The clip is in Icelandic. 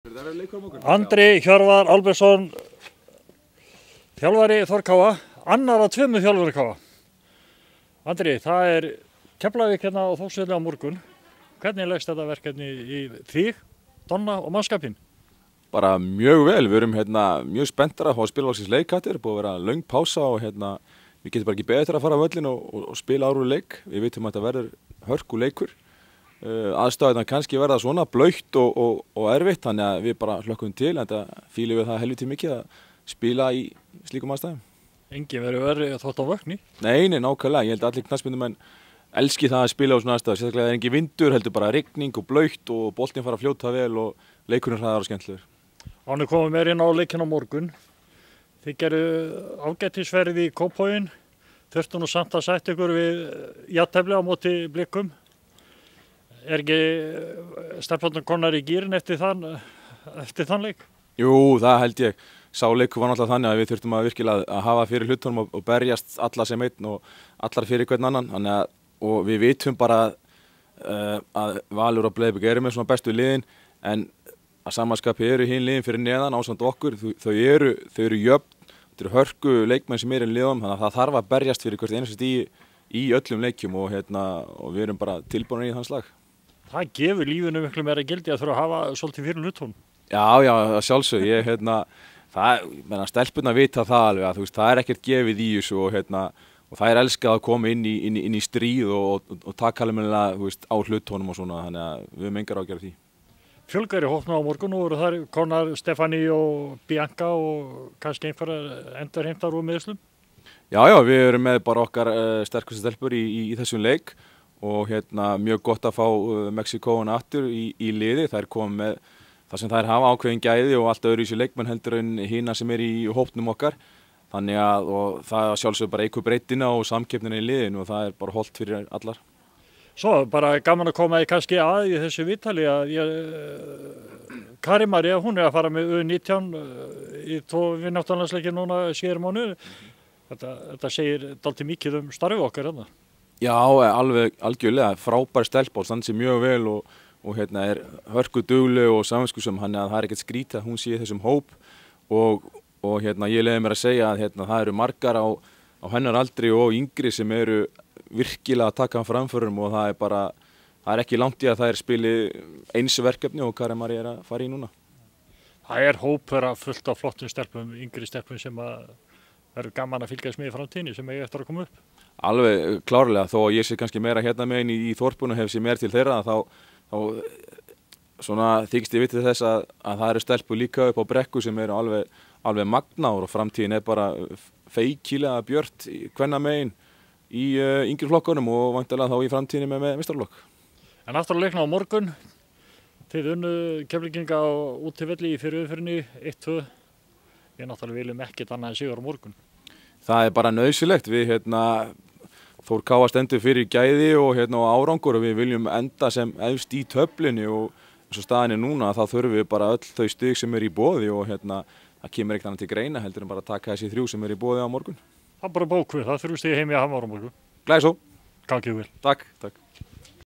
Andri Hjörvar Albertsson, þjálfari Þór Káa, annar af tveimur þjálfari Káa. Andri, það Keflavík hérna á Þórsvelli á morgun. Hvernig leggst þetta verkefni í þig, Donna og mannskapinn? Bara mjög vel, við erum mjög spenntar að fá að spila loksins leik. Það búið að vera löng pása og við getum bara ekki betur að fara á völlin og spila árið leik. Við vitum að þetta verður hörku leikur. Aðstæðurnar kannski verða svona blautt og erfitt, þannig að við bara hlökkum til, en þetta fílum við það helviti mikið að spila í slíkum aðstæðum. Engin verður þótt á vökni? Nei, nákvæmlega, ég held að allir knattspyrnumenn elski það að spila á svona aðstæður, sérstaklega engin vindur, heldur bara rigning og blautt og boltinn fara að fljóta vel og leikurinn hraðar og skemmtilegur. Ánum komum við inn á leikinn á morgun. Þið gerðu ágætisferð í Kópavoginn, þurftu nú samt að sætta ykkur við jafntefli á móti Blikum. Ekki stelpurnar komnar í gírinn eftir þann leik? Jú, það held ég. Sá leikur var náttúrulega þannig að við þurftum að virkilega að hafa fyrir hlutunum og berjast alla sem einn og allar fyrir hvern annan. Og við vitum bara að Valur og Breiðablik eru með svona bestu liðin, en að samanskapi eru hinn liðin fyrir neðan ásamt okkur. Þau eru jöfn, þetta eru hörku leikmenn sem eru í liðum, þannig að það þarf að berjast fyrir hvert einasta stig í öllum leikjum og við erum bara tilbúinir í þann slag. Það gefur lífinu miklu meira gildi að þurfa að hafa svolítið fyrir hlutunum. Já, sjálfsög. Stelpurnar vita það alveg að það ekkert gefið í þessu og það elskað að koma inn í stríð og taka almennilega á hlutunum og svona, þannig að við höfum engar ágjörð því. Fjölgar í hópnum á morgun og eru þar konar Stefani og Bianca og kannski einhverjar endurheimtar úr meiðslum? Já, við erum með bara okkar sterkustu stelpur í þessum leik og mjög gott að fá Mexíkóuna aftur í liði. Þær komið með það sem þær hafa, ákveðin gæði og allt öðru í þessu leikmenn heldur en hina sem í hópnum okkar. Þannig að það sjálfsögur bara eykur breytina og samkeppnina í liðinu og það bara hollt fyrir allar. Svo bara gaman að koma kannski í þessu viðtali að Kari María, hún að fara með U19 í 2 vináttanlandsleiki núna síðar mánuði. Þetta segir dálítið mikið starfið okkar hérna. Já, alveg algjörlega, frábær stelpa og standi sig mjög vel og hörku dugleg og samviskusöm, þannig að það ekkert skrítið að hún sé í þessum hóp og ég leyfi mér að segja að það eru margar á hennar aldri og yngri sem eru virkilega að taka hann framförum og það ekki langt í að það spili eins verkefni og Kari María að fara í núna. Það hópur fullt af flottum stelpum, yngri stelpum sem verður gaman að fylgjast með í framtíðinni sem eftir að koma upp. Alveg klárlega, þó að ég sé kannski meira megin í þorpinu og hef sér meira til þeirra, þá þykist ég vitið þess að það eru stelpur líka upp á Brekku sem eru alveg magnáður og framtíðin bara feikilega björt kvennamegin í yngri flokkunum og væntanlega þá í framtíðinni með meistaraflokk. En aftur að leikna á morgun, þið unnu Keflvíkinga á útivelli í fyrri umferðinni 1-2. Við náttúrulega viljum ekkert annað en sigur á morgun. Það bara nauðsynlegt. Við Þór Káa stendur fyrir gæði og árangur og við viljum enda sem efst í töflunni og eins og staðan núna þá þurfum við bara öll þau stig sem í boði og það kemur ekkert annað til greina heldur en bara að taka þessi 3 sem í boði á morgun. Það bara bókvið, það þurfum stig heim í að hafa á morgun. Glæðið svo. Gangið vel. Takk.